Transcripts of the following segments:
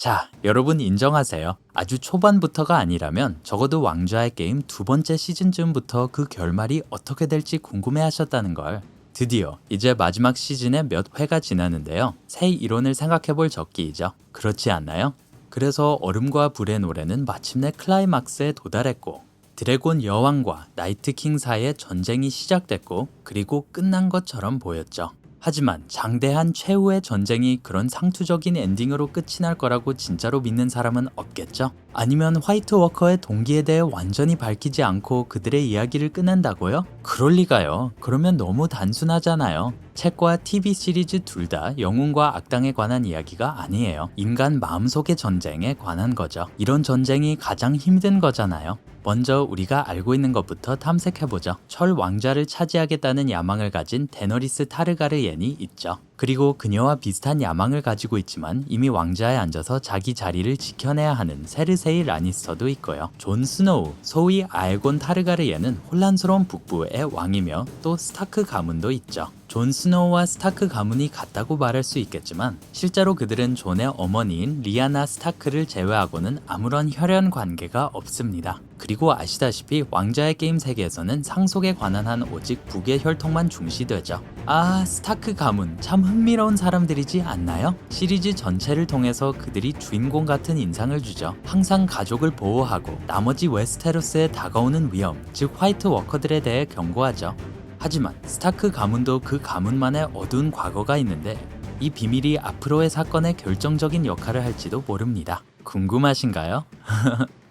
자, 여러분 인정하세요. 아주 초반부터가 아니라면 적어도 왕좌의 게임 두 번째 시즌쯤부터 그 결말이 어떻게 될지 궁금해 하셨다는 걸. 드디어 이제 마지막 시즌의 몇 회가 지났는데요. 새 이론을 생각해볼 적기이죠. 그렇지 않나요? 그래서 얼음과 불의 노래는 마침내 클라이막스에 도달했고 드래곤 여왕과 나이트킹 사이의 전쟁이 시작됐고 그리고 끝난 것처럼 보였죠. 하지만 장대한 최후의 전쟁이 그런 상투적인 엔딩으로 끝이 날 거라고 진짜로 믿는 사람은 없겠죠? 아니면 화이트워커의 동기에 대해 완전히 밝히지 않고 그들의 이야기를 끝낸다고요? 그럴 리가요. 그러면 너무 단순하잖아요. 책과 TV 시리즈 둘 다 영웅과 악당에 관한 이야기가 아니에요. 인간 마음속의 전쟁에 관한 거죠. 이런 전쟁이 가장 힘든 거잖아요. 먼저 우리가 알고 있는 것부터 탐색해보죠. 철 왕좌를 차지하겠다는 야망을 가진 데너리스 타르가르옌이 있죠. 그리고 그녀와 비슷한 야망을 가지고 있지만 이미 왕좌에 앉아서 자기 자리를 지켜내야 하는 세르세이 라니스터도 있고요. 존 스노우, 소위 아에곤 타르가르옌은 혼란스러운 북부의 왕이며 또 스타크 가문도 있죠. 존 스노우와 스타크 가문이 같다고 말할 수 있겠지만 실제로 그들은 존의 어머니인 리아나 스타크를 제외하고는 아무런 혈연 관계가 없습니다. 그리고 아시다시피 왕좌의 게임 세계에서는 상속에 관한 한 오직 북의 혈통만 중시되죠. 아, 스타크 가문 참 흥미로운 사람들이지 않나요? 시리즈 전체를 통해서 그들이 주인공 같은 인상을 주죠. 항상 가족을 보호하고 나머지 웨스테로스에 다가오는 위험, 즉 화이트 워커들에 대해 경고하죠. 하지만 스타크 가문도 그 가문만의 어두운 과거가 있는데 이 비밀이 앞으로의 사건에 결정적인 역할을 할지도 모릅니다. 궁금하신가요?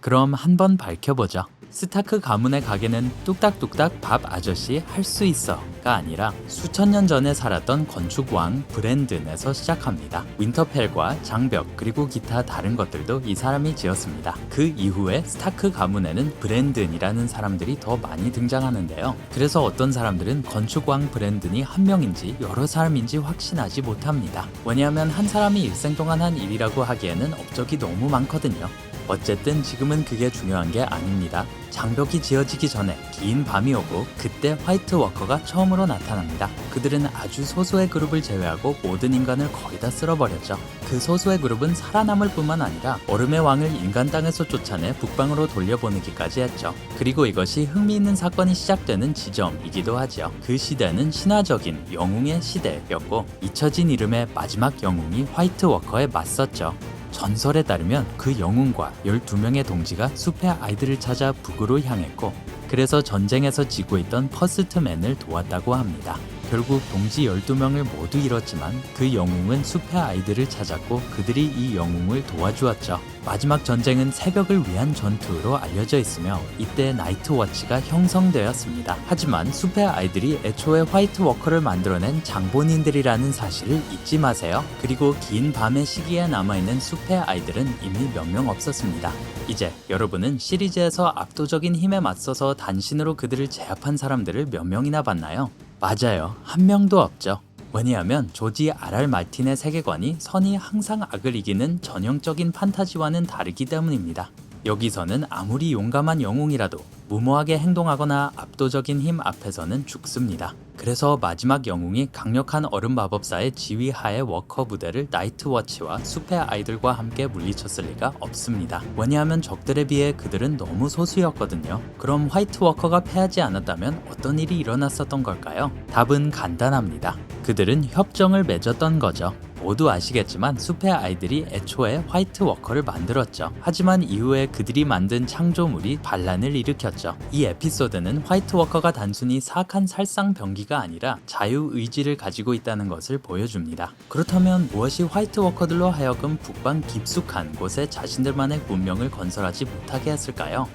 그럼 한번 밝혀보죠. 스타크 가문의 가게는 뚝딱뚝딱 밥 아저씨 할 수 있어가 아니라 수천 년 전에 살았던 건축왕 브랜든에서 시작합니다. 윈터펠과 장벽 그리고 기타 다른 것들도 이 사람이 지었습니다. 그 이후에 스타크 가문에는 브랜든이라는 사람들이 더 많이 등장하는데요. 그래서 어떤 사람들은 건축왕 브랜든이 한 명인지 여러 사람인지 확신하지 못합니다. 왜냐하면 한 사람이 일생 동안 한 일이라고 하기에는 업적이 너무 많거든요. 어쨌든 지금은 그게 중요한 게 아닙니다. 장벽이 지어지기 전에 긴 밤이 오고 그때 화이트 워커가 처음으로 나타납니다. 그들은 아주 소수의 그룹을 제외하고 모든 인간을 거의 다 쓸어버렸죠. 그 소수의 그룹은 살아남을 뿐만 아니라 얼음의 왕을 인간 땅에서 쫓아내 북방으로 돌려보내기까지 했죠. 그리고 이것이 흥미있는 사건이 시작되는 지점이기도 하죠. 그 시대는 신화적인 영웅의 시대였고 잊혀진 이름의 마지막 영웅이 화이트 워커에 맞섰죠. 전설에 따르면 그 영웅과 12명의 동지가 숲의 아이들을 찾아 북으로 향했고 그래서 전쟁에서 지고 있던 퍼스트맨을 도왔다고 합니다. 결국 동지 12명을 모두 잃었지만 그 영웅은 숲의 아이들을 찾았고 그들이 이 영웅을 도와주었죠. 마지막 전쟁은 새벽을 위한 전투로 알려져 있으며 이때 나이트워치가 형성되었습니다. 하지만 숲의 아이들이 애초에 화이트 워커를 만들어낸 장본인들이라는 사실을 잊지 마세요. 그리고 긴 밤의 시기에 남아있는 숲의 아이들은 이미 몇 명 없었습니다. 이제 여러분은 시리즈에서 압도적인 힘에 맞서서 단신으로 그들을 제압한 사람들을 몇 명이나 봤나요? 맞아요. 한 명도 없죠. 왜냐하면 조지 R.R. 마틴의 세계관이 선이 항상 악을 이기는 전형적인 판타지와는 다르기 때문입니다. 여기서는 아무리 용감한 영웅이라도 무모하게 행동하거나 압도적인 힘 앞에서는 죽습니다. 그래서 마지막 영웅이 강력한 얼음 마법사의 지휘하에 워커 부대를 나이트워치와 숲의 아이들과 함께 물리쳤을 리가 없습니다. 왜냐하면 적들에 비해 그들은 너무 소수였거든요. 그럼 화이트 워커가 패하지 않았다면 어떤 일이 일어났었던 걸까요? 답은 간단합니다. 그들은 협정을 맺었던 거죠. 모두 아시겠지만 숲의 아이들이 애초에 화이트 워커를 만들었죠. 하지만 이후에 그들이 만든 창조물이 반란을 일으켰죠. 이 에피소드는 화이트 워커가 단순히 사악한 살상병기가 아니라 자유의지를 가지고 있다는 것을 보여줍니다. 그렇다면 무엇이 화이트 워커들로 하여금 북방 깊숙한 곳에 자신들만의 문명을 건설하지 못하게 했을까요?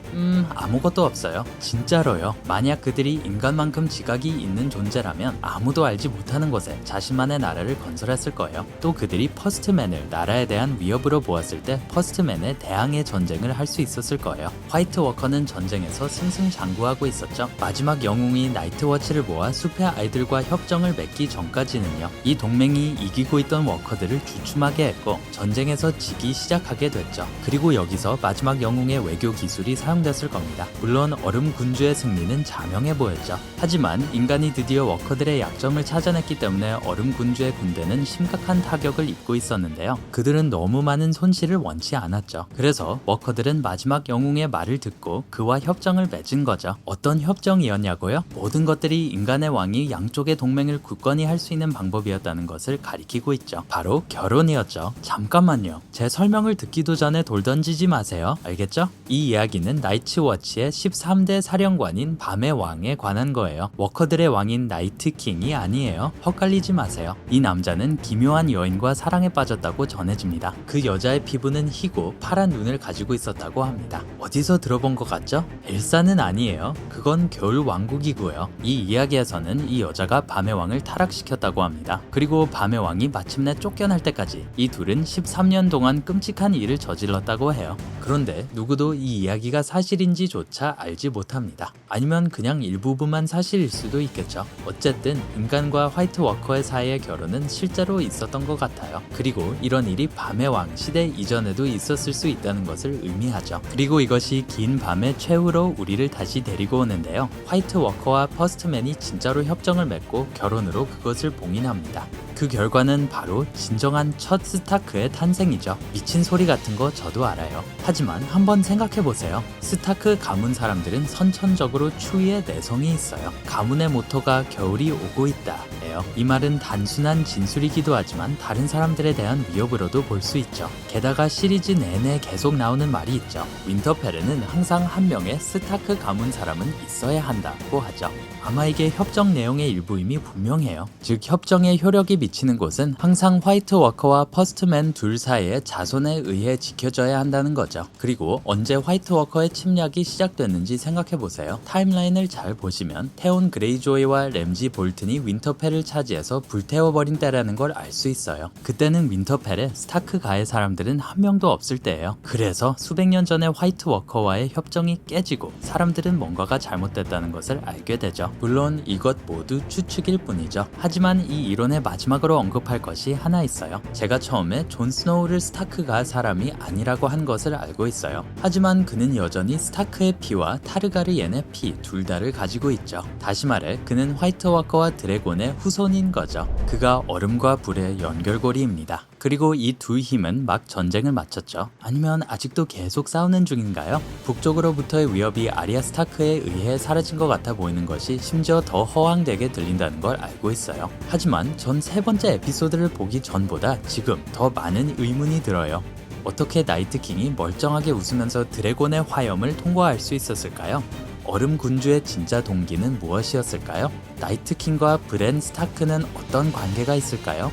아무것도 없어요. 진짜로요. 만약 그들이 인간만큼 지각이 있는 존재라면 아무도 알지 못하는 곳에 자신만의 나라를 건설했을 거예요. 또 그들이 퍼스트맨을 나라에 대한 위협으로 보았을 때 퍼스트맨에 대항의 전쟁을 할 수 있었을 거예요. 화이트 워커는 전쟁에서 승승장구하고 있었죠. 마지막 영웅이 나이트워치를 모아 숲의 아이들과 협정을 맺기 전까지는요. 이 동맹이 이기고 있던 워커들을 주춤하게 했고 전쟁에서 지기 시작하게 됐죠. 그리고 여기서 마지막 영웅의 외교 기술이 사용됐을 겁니다. 물론 얼음 군주의 승리는 자명해 보였죠. 하지만 인간이 드디어 워커들의 약점을 찾아냈기 때문에 얼음 군주의 군대는 심각한 타격을 입고 있었는데요. 그들은 너무 많은 손실을 원치 않았죠. 그래서 워커들은 마지막 영웅의 말을 듣고 그와 협정을 맺은 거죠. 어떤 협정이었냐고요? 모든 것들이 인간의 왕이 양쪽의 동맹을 굳건히 할 수 있는 방법이었다는 것을 가리키고 있죠. 바로 결혼이었죠. 잠깐만요. 제 설명을 듣기도 전에 돌 던지지 마세요. 알겠죠? 이 이야기는 나이츠워치의 13대 사령관인 밤의 왕에 관한 거예요. 워커들의 왕인 나이트킹이 아니에요. 헛갈리지 마세요. 이 남자는 기묘한 여인과 사랑에 빠졌다고 전해집니다. 그 여자의 피부는 희고 파란 눈을 가지고 있었다고 합니다. 어디서 들어본 것 같죠? 엘사는 아니에요. 그건 겨울 왕국이고요. 이 이야기에서는 이 여자가 밤의 왕을 타락시켰다고 합니다. 그리고 밤의 왕이 마침내 쫓겨날 때까지 이 둘은 13년 동안 끔찍한 일을 저질렀다고 해요. 그런데 누구도 이 이야기가 사실인지조차 알지 못합니다. 아니면 그냥 일부분만 사실일 수도 있겠죠. 어쨌든 인간과 화이트 워커의 사이의 결혼은 실제로 있었던 것 같아요. 그리고 이런 일이 밤의 왕 시대 이전에도 있었을 수 있다는 것을 의미하죠. 그리고 이것이 긴 밤의 최후로 우리를 다시 데리고 오는데요. 화이트 워커와 퍼스트맨이 진짜로 협정을 맺고 결혼으로 그것을 봉인합니다. 그 결과는 바로 진정한 첫 스타크의 탄생이죠. 미친 소리 같은 거 저도 알아요. 하지만 한번 생각해보세요. 스타크 가문 사람들은 선천적으로 추위에 내성이 있어요. 가문의 모토가 겨울이 오고 있다 예요. 이 말은 단순한 진술이기도 하지만 다른 사람들에 대한 위협으로도 볼 수 있죠. 게다가 시리즈 내내 계속 나오는 말이 있죠. 윈터펠에는 항상 한 명의 스타크 가문 사람은 있어야 한다고 하죠. 아마 이게 협정 내용의 일부임이 분명해요. 즉 협정의 효력이 미치는 곳은 항상 화이트 워커와 퍼스트맨 둘 사이의 자손에 의해 지켜져야 한다는 거죠. 그리고 언제 화이트 워커의 침략이 시작됐는지 생각해보세요. 타임라인을 잘 보시면 태온 그레이조이와 램지 볼튼이 윈터펠을 차지해서 불태워버린 때라는 걸 알 수 있어요. 그때는 윈터펠에 스타크 가의 사람들은 한 명도 없을 때예요. 그래서 수백 년 전에 화이트 워커와의 협정이 깨지고 사람들은 뭔가가 잘못됐다는 것을 알게 되죠. 물론 이것 모두 추측일 뿐이죠. 하지만 이 이론의 마지막으로 언급할 것이 하나 있어요. 제가 처음에 존 스노우를 스타크가 사람이 아니라고 한 것을 알고 있어요. 하지만 그는 여전히 스타크의 피와 타르가르옌의 피 둘 다를 가지고 있죠. 다시 말해 그는 화이트 워커와 드래곤의 후손인 거죠. 그가 얼음과 불의 연결고리입니다. 그리고 이 두 힘은 막 전쟁을 마쳤죠. 아니면 아직도 계속 싸우는 중인가요? 북쪽으로부터의 위협이 아리아 스타크에 의해 사라진 것 같아 보이는 것이 심지어 더 허황되게 들린다는 걸 알고 있어요. 하지만 전 세 번째 에피소드를 보기 전보다 지금 더 많은 의문이 들어요. 어떻게 나이트킹이 멀쩡하게 웃으면서 드래곤의 화염을 통과할 수 있었을까요? 얼음 군주의 진짜 동기는 무엇이었을까요? 나이트킹과 브랜 스타크는 어떤 관계가 있을까요?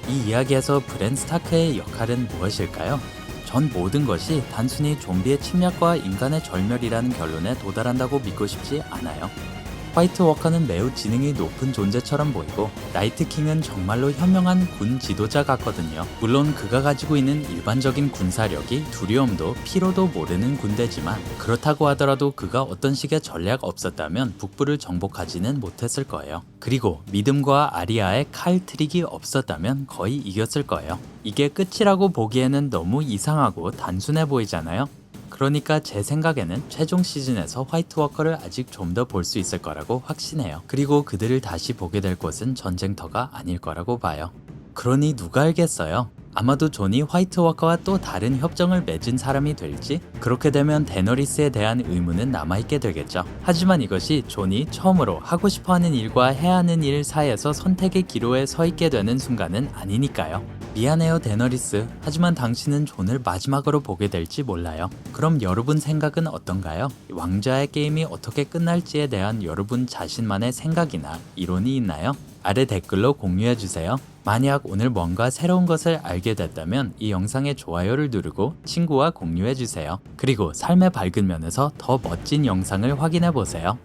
이 이야기에서 브랜 스타크의 역할은 무엇일까요? 전 모든 것이 단순히 좀비의 침략과 인간의 절멸이라는 결론에 도달한다고 믿고 싶지 않아요. 화이트 워커는 매우 지능이 높은 존재처럼 보이고 나이트킹은 정말로 현명한 군 지도자 같거든요. 물론 그가 가지고 있는 일반적인 군사력이 두려움도 피로도 모르는 군대지만 그렇다고 하더라도 그가 어떤 식의 전략 없었다면 북부를 정복하지는 못했을 거예요. 그리고 믿음과 아리아의 칼 트릭이 없었다면 거의 이겼을 거예요. 이게 끝이라고 보기에는 너무 이상하고 단순해 보이잖아요. 그러니까 제 생각에는 최종 시즌에서 화이트 워커를 아직 좀 더 볼 수 있을 거라고 확신해요. 그리고 그들을 다시 보게 될 곳은 전쟁터가 아닐 거라고 봐요. 그러니 누가 알겠어요? 아마도 존이 화이트 워커와 또 다른 협정을 맺은 사람이 될지, 그렇게 되면 데너리스에 대한 의문은 남아있게 되겠죠. 하지만 이것이 존이 처음으로 하고 싶어하는 일과 해야 하는 일 사이에서 선택의 기로에 서 있게 되는 순간은 아니니까요. 미안해요 데너리스. 하지만 당신은 존을 마지막으로 보게 될지 몰라요. 그럼 여러분 생각은 어떤가요? 왕좌의 게임이 어떻게 끝날지에 대한 여러분 자신만의 생각이나 이론이 있나요? 아래 댓글로 공유해주세요. 만약 오늘 뭔가 새로운 것을 알게 됐다면 이 영상에 좋아요를 누르고 친구와 공유해주세요. 그리고 삶의 밝은 면에서 더 멋진 영상을 확인해보세요.